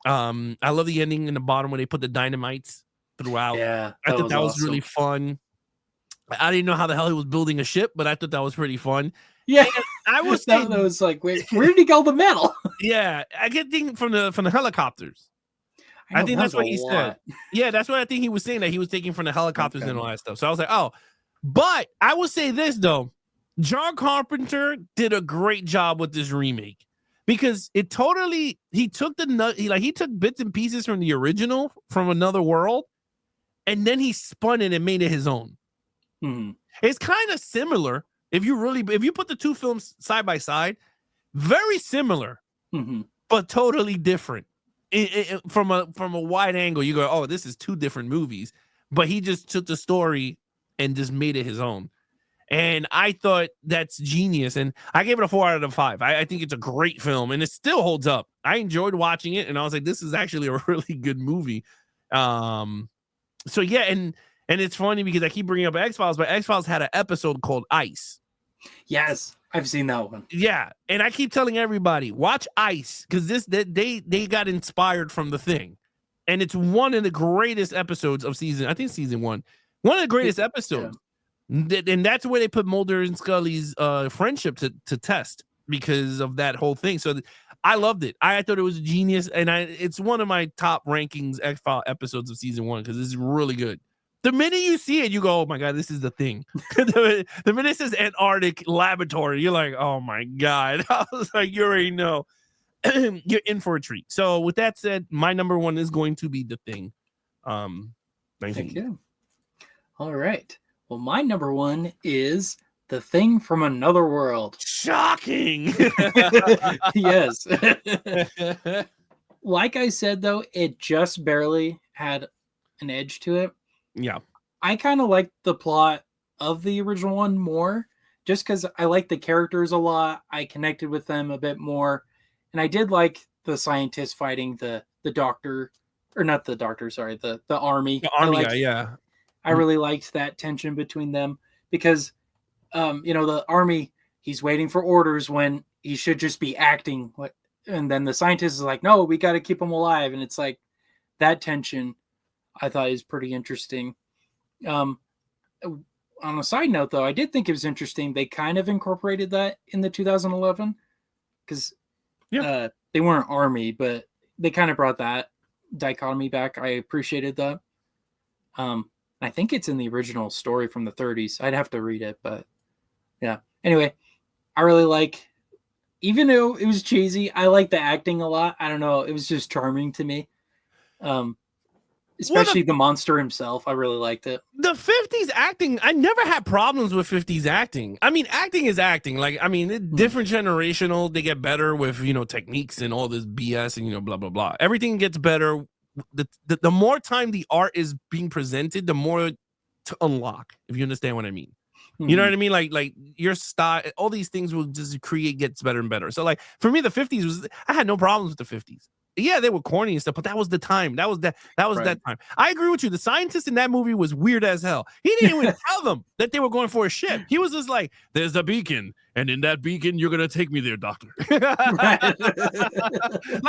I love the ending in the bottom where they put the dynamites throughout. Yeah, I thought that was really fun. I didn't know how the hell he was building a ship, but I thought that was pretty fun. Yeah, I was like, wait, where did he get all the metal? Yeah, I get thinking from the helicopters. I think that's what he said. Yeah, that's what I think he was saying, that he was taking from the helicopters and all that stuff. So I was like, oh, but I will say this though, John Carpenter did a great job with this remake because he took bits and pieces from the original from another world, and then he spun it and made it his own. It's kind of similar if you put the two films side by side, very similar, but totally different. From a wide angle, you go, oh, this is two different movies, but he just took the story and just made it his own. And I thought that's genius. And I gave it a 4 out of 5. I think it's a great film and it still holds up. I enjoyed watching it and I was like, this is actually a really good movie. So yeah, and it's funny because I keep bringing up X-Files, but X-Files had an episode called Ice. Yes, I've seen that one. Yeah, and I keep telling everybody, watch Ice, because they got inspired from The Thing. And it's one of the greatest episodes of season 1. One of the greatest episodes. Yeah. And that's where they put Mulder and Scully's friendship to test because of that whole thing. So I loved it. I thought it was genius, and it's one of my top rankings X-Files episodes of season 1 because it's really good. The minute you see it, you go, oh my God, this is The Thing. the minute it says Antarctic Laboratory, you're like, oh my God. I was like, you already know. You're in for a treat. So with that said, my number 1 is going to be The Thing. Thank you. All right. Well, my number 1 is The Thing from Another World. Shocking. Yes. Like I said, though, it just barely had an edge to it. Yeah. I kind of like the plot of the original one more just because I like the characters a lot. I connected with them a bit more. And I did like the scientist fighting the doctor, or not the doctor, sorry, the army. The army guy, yeah. I really liked that tension between them because, the army, he's waiting for orders when he should just be acting. And then the scientist is like, no, we got to keep him alive. And it's like that tension I thought is pretty interesting. On a side note, though, I did think it was interesting. They kind of incorporated that in the 2011 because they weren't army, but they kind of brought that dichotomy back. I appreciated that. I think it's in the original story from the 30s. I'd have to read it, but yeah. Anyway, I really like, even though it was cheesy, I like the acting a lot. I don't know. It was just charming to me. Especially the monster himself. I really liked it. The 50s acting, I never had problems with 50s acting. I mean, acting is acting. Like, I mean, different generational, they get better with, techniques and all this BS and, blah, blah, blah. Everything gets better. The more time the art is being presented, the more to unlock, if you understand what I mean. You know what I mean? Like your style, all these things will just gets better and better. So like for me, the 50s was, I had no problems with the 50s. Yeah, they were corny and stuff, but that was the time. That was that time. I agree with you. The scientist in that movie was weird as hell. He didn't even tell them that they were going for a ship. He was just like, there's a beacon, and in that beacon, you're gonna take me there, doctor. Like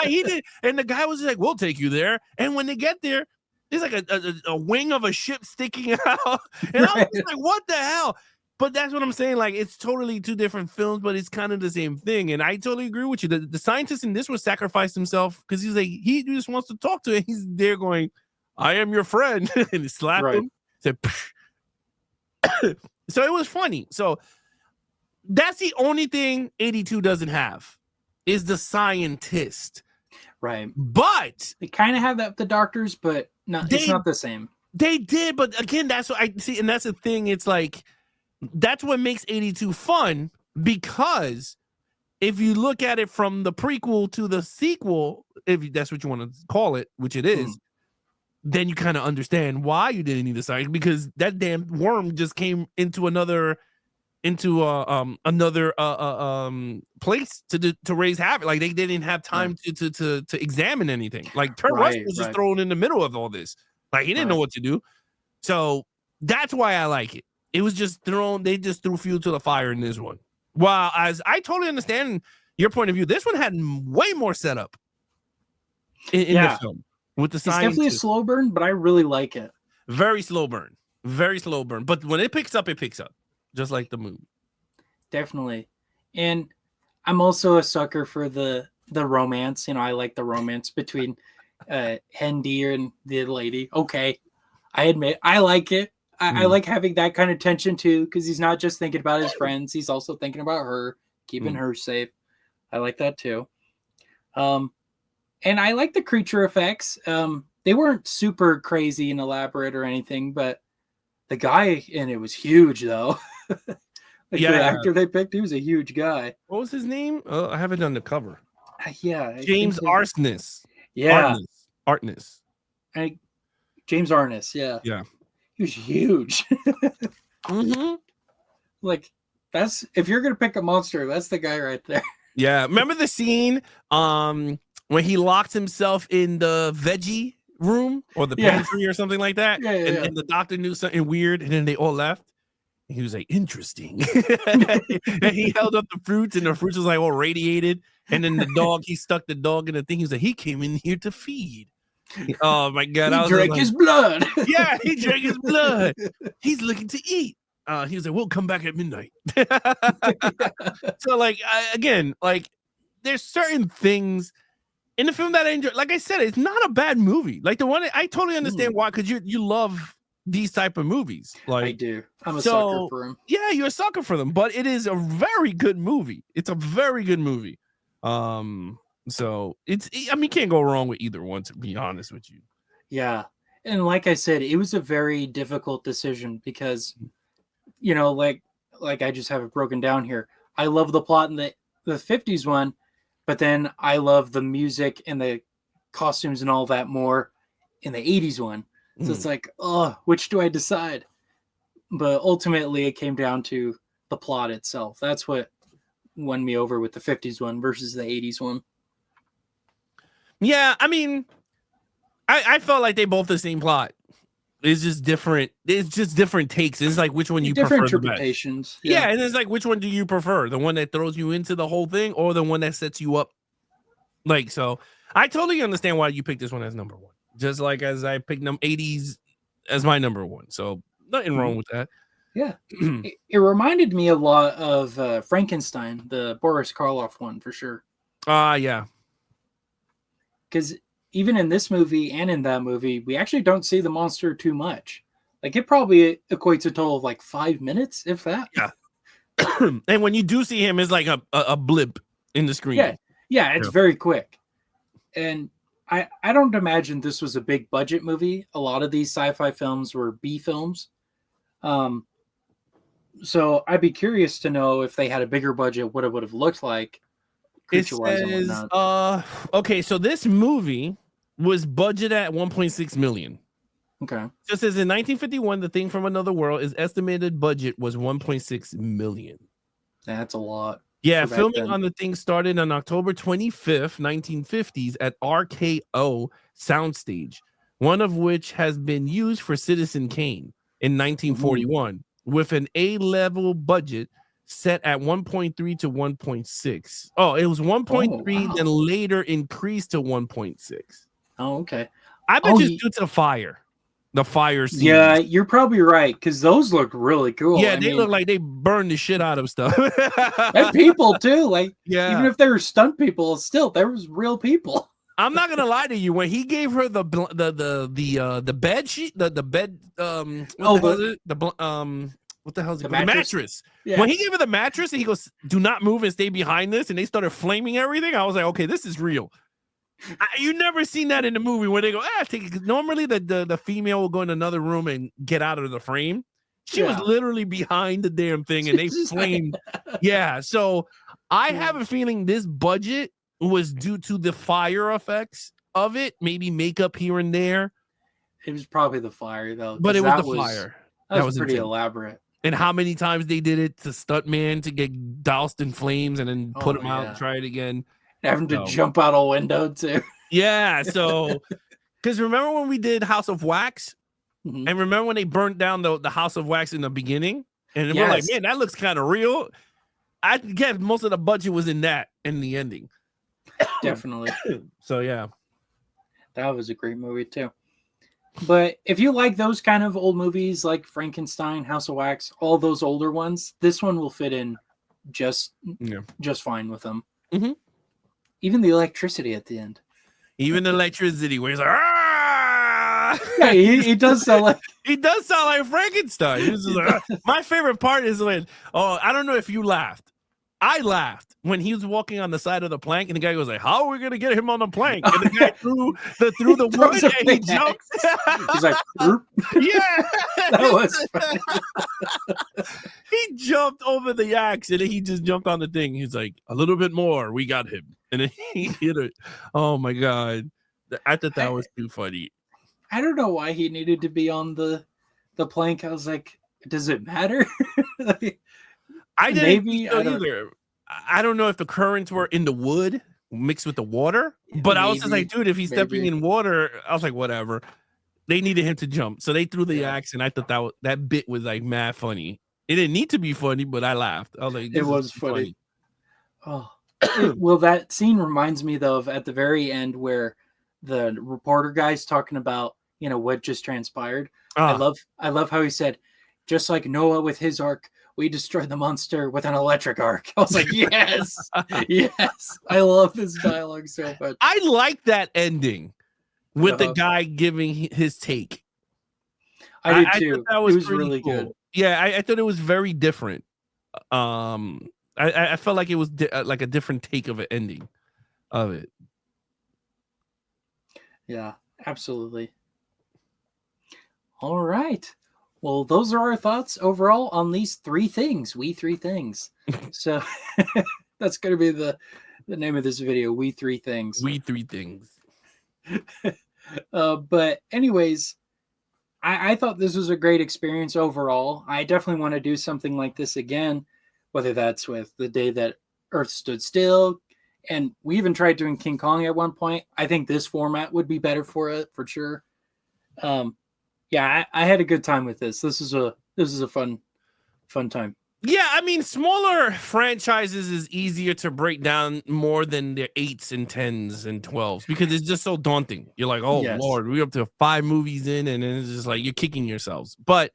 he did, and the guy was like, we'll take you there. And when they get there, there's like a wing of a ship sticking out. And I was like, what the hell? But that's what I'm saying. Like, it's totally two different films, but it's kind of the same thing. And I totally agree with you. The scientist in this was sacrificed himself because he's like, he just wants to talk to him. He's there going, I am your friend. And he slapped him. Said, so it was funny. So that's the only thing 82 doesn't have is the scientist. Right. But they kind of have that with the doctors, but it's not the same. They did. But again, that's what I see. And that's the thing. It's like, that's what makes 82 fun, because if you look at it from the prequel to the sequel, if that's what you want to call it, which it is, then you kind of understand why you didn't need a scientist, because that damn worm just came into another place to raise havoc. Like they didn't have time to examine anything. Like Kurt Russell was just thrown in the middle of all this. Like he didn't know what to do. So that's why I like it. It was just they just threw fuel to the fire in this one. While as I totally understand your point of view, this one had way more setup in the film with the science. It's definitely a slow burn, but I really like it. Very slow burn. Very slow burn. But when it picks up, just like the movie. Definitely. And I'm also a sucker for the romance. You know, I like the romance between Hendy and the lady. Okay. I admit I like it. I like having that kind of tension too, because he's not just thinking about his friends, he's also thinking about her, keeping her safe. I like that too. And I like the creature effects. They weren't super crazy and elaborate or anything, but the guy in it was huge though. The actor they picked, he was a huge guy. What was his name? I have it on the cover. James Arness. Arness. James Arness. Yeah. He was huge. Like, that's, if you're gonna pick a monster, that's the guy right there. Yeah. Remember the scene when he locked himself in the veggie room or the pantry or something like that? And the doctor knew something weird, and then they all left. And he was like, interesting. And he held up the fruits, and the fruits was like all radiated. And then the dog, he stuck the dog in the thing. He was like, he came in here to feed. Oh my God! He drank his blood. Yeah, he drank his blood. He's looking to eat. He was like, "We'll come back at midnight." So, like, again, like, there's certain things in the film that I enjoy. Like I said, it's not a bad movie. Like the one I totally understand why, because you love these type of movies. Like I do. I'm a sucker for them. Yeah, you're a sucker for them. But it is a very good movie. It's a very good movie. So you can't go wrong with either one, to be honest with you. Yeah. And like I said, it was a very difficult decision because, you know, like I just have it broken down here. I love the plot in the 50s one, but then I love the music and the costumes and all that more in the 80s one. So it's like, which do I decide? But ultimately it came down to the plot itself. That's what won me over with the 50s one versus the 80s one. Yeah, I mean, I felt like they both the same plot. It's just different. It's just different takes. It's like which one you prefer. Different interpretations. Yeah, and it's like which one do you prefer? The one that throws you into the whole thing, or the one that sets you up? Like, so I totally understand why you picked this one as number one. Just like as I picked 80s as my number one. So nothing wrong with that. Yeah, it reminded me a lot of Frankenstein, the Boris Karloff one for sure. Yeah. Because even in this movie and in that movie, we actually don't see the monster too much. Like it probably equates a total of like 5 minutes, if that. Yeah. And when you do see him, it's like a blip in the screen. Yeah, it's very quick. And I don't imagine this was a big budget movie. A lot of these sci-fi films were B films. So I'd be curious to know if they had a bigger budget, what it would have looked like. It says, okay, so this movie was budgeted at 1.6 million. Okay. Just as in 1951, The Thing from Another World, its estimated budget was 1.6 million. That's a lot. Yeah, filming on The Thing started on October 25th, 1950s at RKO Soundstage, one of which has been used for Citizen Kane in 1941, with an A-level budget set at 1.3 to 1.6. Oh, it was 1.3, then later increased to 1.6. Oh, okay. I bet it's due to the fire scene. Yeah, you're probably right, because those look really cool. Yeah, they look like they burned the shit out of stuff. And people too, like yeah, even if they were stunt people, still there was real people. I'm not gonna lie to you. When he gave her the bed sheet, the bed what the hell is it? The mattress. Yeah. When he gave her the mattress and he goes, "Do not move and stay behind this," and they started flaming everything, I was like, okay, this is real. You never seen that in the movie where they go, take it. Normally the female will go in another room and get out of the frame. She was literally behind the damn thing and they flamed. Yeah. So I have a feeling this budget was due to the fire effects of it, maybe makeup here and there. It was probably the fire though. But it was the fire. That was pretty elaborate. And how many times they did it to stuntman to get doused in flames and then put him out and try it again. Having to jump out a window too. Yeah, so because remember when we did House of Wax, and remember when they burnt down the House of Wax in the beginning, and we're like, man, that looks kind of real. I guess most of the budget was in that in the ending. Definitely. So yeah, that was a great movie too. But if you like those kind of old movies like Frankenstein, House of Wax, all those older ones, this one will fit in just fine with them. Even the electricity at the end. Even the electricity where he's like, ah! Yeah, he does sound like Frankenstein. He's like, my favorite part is when, I don't know if you laughed. I laughed when he was walking on the side of the plank, and the guy goes like, "How are we gonna get him on the plank?" And the guy threw the wood, and he jumps. He's like, yeah, that was funny. He jumped over the axe, and then he just jumped on the thing. He's like, "A little bit more, we got him," and then he hit it. Oh my god, I thought that was too funny. I don't know why he needed to be on the plank. I was like, does it matter? I didn't think so either. I don't know if the currents were in the wood mixed with the water, but I was just like, dude, if he's stepping in water, I was like, whatever. They needed him to jump, so they threw the axe, and I thought that bit was like mad funny. It didn't need to be funny, but I laughed. I was like, it was funny. Oh, well, that scene reminds me though of at the very end where the reporter guy's talking about what just transpired. I love how he said, just like Noah with his ark, we destroyed the monster with an electric arc. I was like, yes, yes. I love this dialogue so much. I like that ending with the guy giving his take. I did too. That was really cool. good. Yeah, I thought it was very different. I felt like it was like a different take of an ending of it. Yeah, absolutely. All right. Well, those are our thoughts overall on these three things. We three things. So that's going to be the name of this video. We three things. We three things. But anyways, I thought this was a great experience overall. I definitely want to do something like this again, whether that's with The Day That Earth Stood Still. And we even tried doing King Kong at one point. I think this format would be better for it, for sure. Yeah, I had a good time with this. This is a fun time. Yeah, I mean, smaller franchises is easier to break down more than their 8s and 10s and 12s because it's just so daunting. You're like, oh Lord, we're up to 5 movies in, and then it's just like you're kicking yourselves. But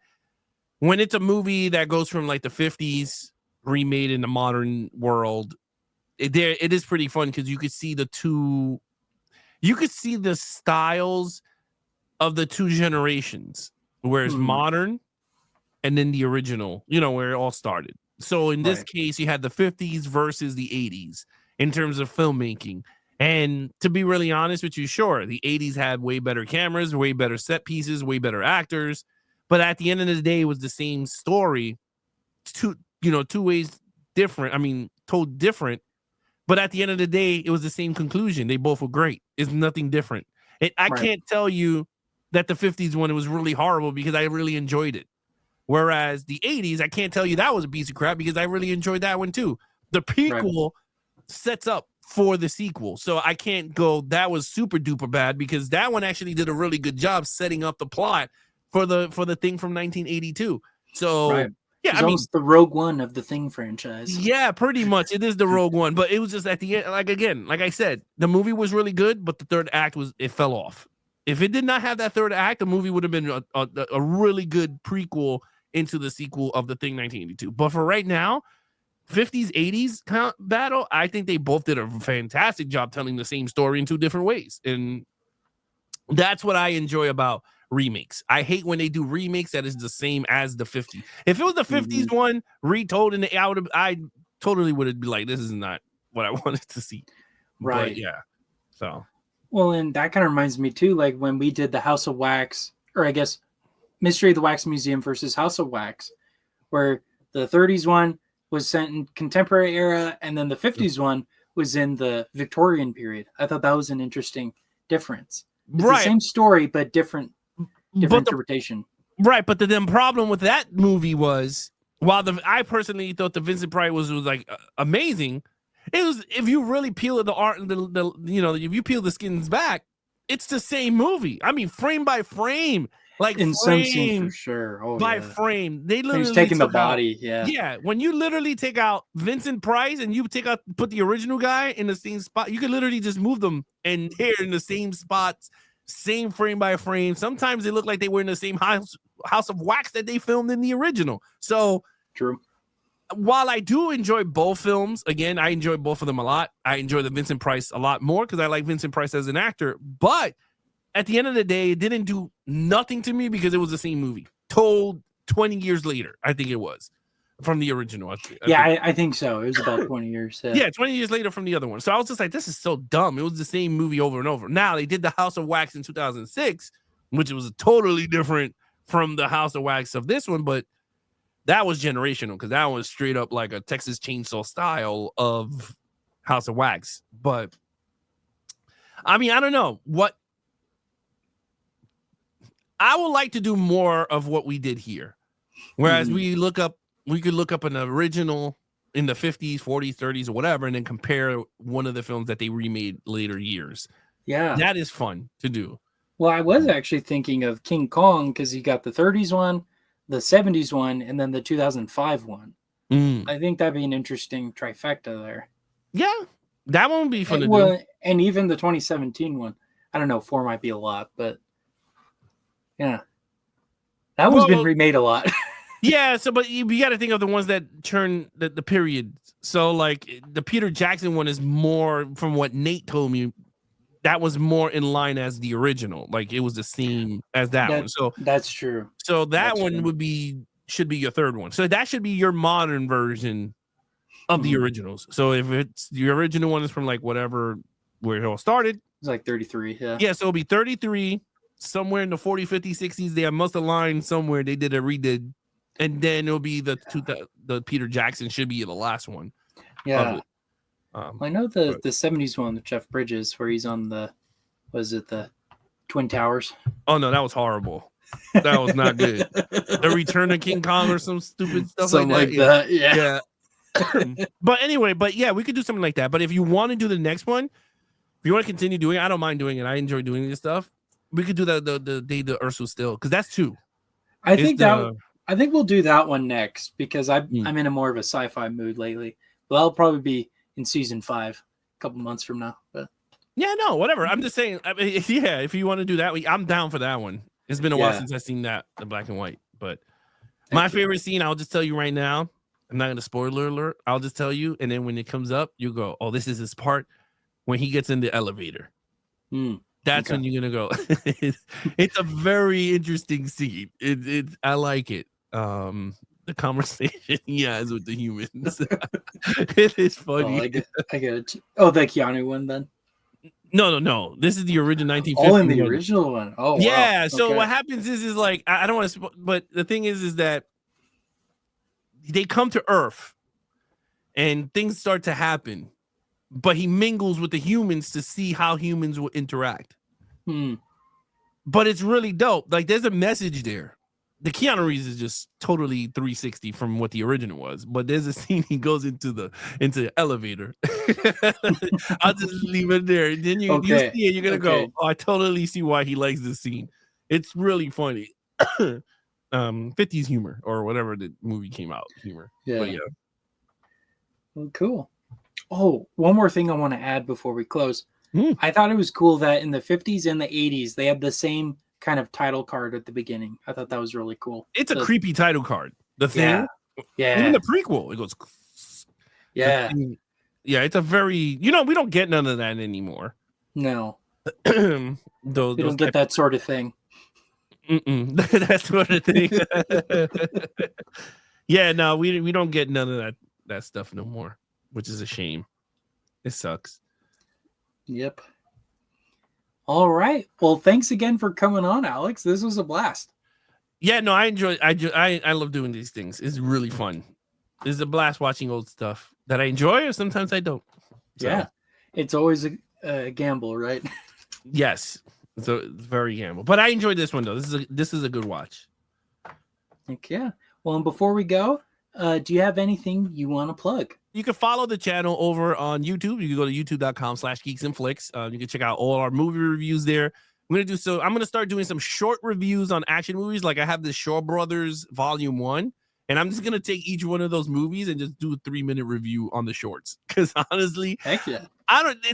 when it's a movie that goes from like the 50s remade in the modern world, it is pretty fun because you could see the styles of the two generations, where it's modern and then the original, where it all started. So in this case, you had the 50s versus the 80s in terms of filmmaking. And to be really honest with you, sure, the 80s had way better cameras, way better set pieces, way better actors. But at the end of the day, it was the same story, two ways different. I mean, told different. But at the end of the day, it was the same conclusion. They both were great. It's nothing different. I can't tell you that the 50s one was really horrible because I really enjoyed it. Whereas the 80s, I can't tell you that was a piece of crap because I really enjoyed that one too. The prequel sets up for the sequel. So I can't go, that was super duper bad, because that one actually did a really good job setting up the plot for the thing from 1982. So yeah, it's almost the Rogue One of the Thing franchise. Yeah, pretty much. It is the Rogue One, but it was just at the end, like I said, the movie was really good, but the third act it fell off. If it did not have that third act, the movie would have been a really good prequel into the sequel of the Thing 1982. But for right now, 50s, 80s battle, I think they both did a fantastic job telling the same story in two different ways. And that's what I enjoy about remakes. I hate when they do remakes that is the same as the 50s. If it was the 50s one retold, I totally would be like, this is not what I wanted to see. Right. But yeah. So. Well, and that kind of reminds me too, like when we did the House of Wax, or I guess Mystery of the Wax Museum versus House of Wax, where the 30s one was set in contemporary era, and then the 50s one was in the Victorian period. I thought that was an interesting difference. It's the same story, but different interpretation. Right, but the problem with that movie was, while I personally thought the Vincent Price was like amazing, it was, if you really peel the art, if you peel the skins back, it's the same movie. I mean, frame by frame. Like in some scenes for sure. By frame. They literally he's taking the body. Yeah. When you literally take out Vincent Price and you put the original guy in the same spot, you could literally just move them and they're in the same spots, same frame by frame. Sometimes they look like they were in the same house of wax that they filmed in the original. So true. While I do enjoy both films, again, I enjoy both of them a lot. I enjoy the Vincent Price a lot more because I like Vincent Price as an actor, but at the end of the day, it didn't do nothing to me because it was the same movie told 20 years later. I think it was from the original. I think so. It was about 20 years. Yeah, 20 years later from the other one. So I was just like, this is so dumb. It was the same movie over and over. Now they did the House of Wax in 2006, which was totally different from the House of Wax of this one, but that was generational because that was straight up like a Texas Chainsaw style of House of Wax. But I mean, I don't know what. I would like to do more of what we did here. Whereas we could look up an original in the 50s, 40s, 30s, or whatever, and then compare one of the films that they remade later years. Yeah. That is fun to do. Well, I was actually thinking of King Kong because you got the 30s one, the 70s one, and then the 2005 one. I think that'd be an interesting trifecta there. Yeah. That one would be fun to do. And even the 2017 one. I don't know, 4 might be a lot, but yeah. That one's been remade a lot. Yeah, so but you got to think of the ones that turn the period. So like the Peter Jackson one is more, from what Nate told me, that was more in line as the original. Like it was the same as that one. So that's true. So that one should be your third one. So that should be your modern version of the originals. So if it's the original one is from like whatever where it all started. It's like 33, yeah. Yeah, so it'll be 33. Somewhere in the 40, 50, 60s, they must have lined somewhere. They did a redid, and then it'll be the Peter Jackson should be the last one. Yeah, I know the 70s one with Jeff Bridges where he's on the Twin Towers. Oh no, that was horrible. That was not good. The Return of King Kong or some stupid stuff something like that. Yeah. But anyway, we could do something like that. But if you want to do the next one, if you want to continue doing it, I don't mind doing it. I enjoy doing this stuff. We could do the Day the Earth Was Still because that's 2. I think we'll do that one next because I'm in a more of a sci-fi mood lately. Well, I'll probably be in season 5 a couple months from now. But yeah, no, whatever. I'm just saying. I mean, yeah, if you want to do that, I'm down for that one. It's been a while since I've seen the black and white. But my favorite scene, I'll just tell you right now. I'm not gonna spoiler alert. I'll just tell you, and then when it comes up, you go, "Oh, this is his part when he gets in the elevator." That's when you're gonna go. It's a very interesting scene. I like it. The conversation he has with the humans. It is funny. I get it. Oh, the Keanu one then? No. This is the original 1950. Oh, in the original one. Oh, yeah. Wow. So what happens is like I don't want to, but the thing is that they come to Earth, and things start to happen. But he mingles with the humans to see how humans will interact. but it's really dope. Like there's a message there. The Keanu Reeves is just totally 360 from what the original was, but there's a scene he goes into the elevator. I'll just leave it there. And then you see it, you're gonna go, oh, I totally see why he likes this scene. It's really funny. 50s humor or whatever the movie came out humor. Yeah. But yeah. Well, cool. Oh, one more thing I want to add before we close. I thought it was cool that in the 50s and the 80s they had the same kind of title card at the beginning. I thought that was really cool. It's a creepy title card. The Thing. Yeah. Even the prequel, it goes. Yeah. Yeah, it's a very, we don't get none of that anymore. No. We don't get that sort of thing. That sort of thing. Yeah, no, we don't get none of that stuff no more, which is a shame. It sucks. Yep. All right. Well, thanks again for coming on, Alex. This was a blast. Yeah, no, I enjoy. I love doing these things. It's really fun. It's a blast watching old stuff that I enjoy, or sometimes I don't. So. Yeah, it's always a gamble, right? Yes, so it's very gamble. But I enjoyed this one though. This is a good watch. Heck yeah. Well, and before we go, do you have anything you want to plug? You can follow the channel over on YouTube. You can go to youtube.com/Geeks and Flix. You can check out all our movie reviews there. I'm gonna start doing some short reviews on action movies. Like I have the Shaw Brothers Volume 1, and I'm just gonna take each one of those movies and just do a 3-minute review on the shorts. Because honestly, heck yeah,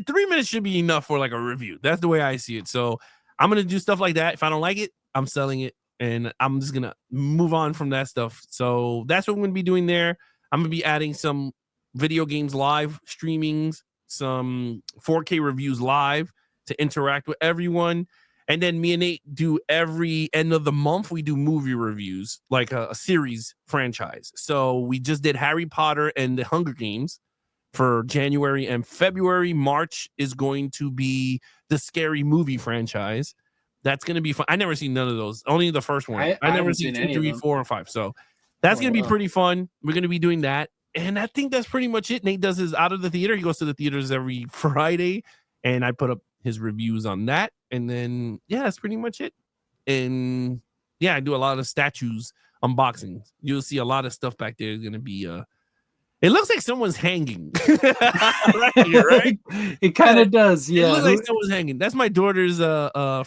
3 minutes should be enough for like a review. That's the way I see it. So I'm gonna do stuff like that. If I don't like it, I'm selling it, and I'm just gonna move on from that stuff. So that's what I'm gonna be doing there. I'm gonna be adding some video games live streamings, some 4K reviews live to interact with everyone. And then me and Nate do every end of the month, we do movie reviews, like a series franchise. So we just did Harry Potter and the Hunger Games for January and February. March is going to be the Scary Movie franchise. That's going to be fun. I never seen none of those. Only the first one. I never seen 2, 3, 4, and 5. So that's going to be pretty fun. We're going to be doing that. And I think that's pretty much it. Nate does his Out of the Theater. He goes to the theaters every Friday, and I put up his reviews on that. And then, yeah, that's pretty much it. And yeah, I do a lot of statues unboxings. You'll see a lot of stuff back there. Is going to be, it looks like someone's hanging. Right here, right? It kind of does. Yeah. It looks like someone's hanging. That's my daughter's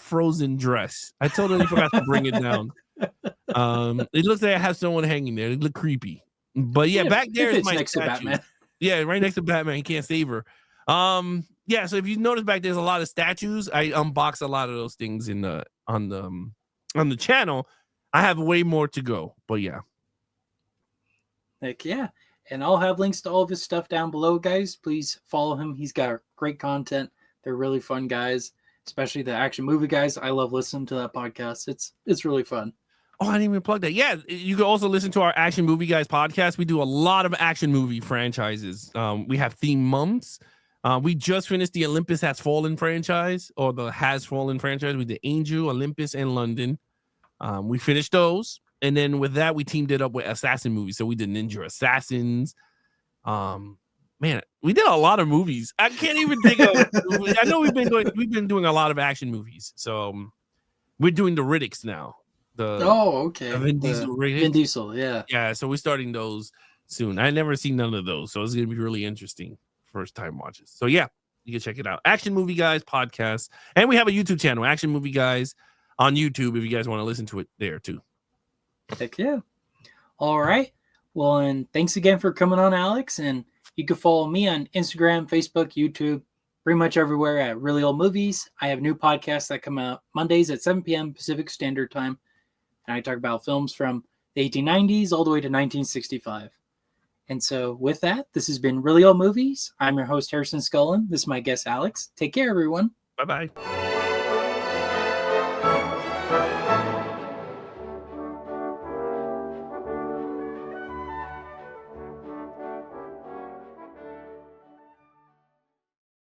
Frozen dress. I totally forgot to bring it down. It looks like I have someone hanging there. It look creepy. But yeah, back there is my next to Batman. Yeah, right next to Batman. He can't save her. Yeah, so if you notice back there's a lot of statues. I unbox a lot of those things in the on the channel. I have way more to go, but yeah. Heck yeah. And I'll have links to all of his stuff down below, guys. Please follow him. He's got great content. They're really fun guys, especially the action movie guys. I love listening to that podcast. It's really fun. Oh, I didn't even plug that. Yeah, you can also listen to our Action Movie Guys podcast. We do a lot of action movie franchises. We have theme months. We just finished the Olympus Has Fallen franchise, or the Has Fallen franchise. We did Angel, Olympus, and London. We finished those. And then with that, we teamed it up with assassin movies. So we did Ninja Assassins. Man, we did a lot of movies. I can't even think of. I know we've been doing a lot of action movies. So we're doing the Riddicks now. Okay. Vin Diesel, yeah. Yeah, so we're starting those soon. I never seen none of those, so it's gonna be really interesting first time watches. So yeah, you can check it out. Action Movie Guys podcast, and we have a YouTube channel, Action Movie Guys, on YouTube if you guys want to listen to it there too. Heck yeah! All right. Well, and thanks again for coming on, Alex. And you can follow me on Instagram, Facebook, YouTube, pretty much everywhere at Really Old Movies. I have new podcasts that come out Mondays at 7 p.m. Pacific Standard Time. And I talk about films from the 1890s all the way to 1965. And so with that, this has been Really Old Movies. I'm your host, Harrison Scullin. This is my guest, Alex. Take care, everyone. Bye-bye.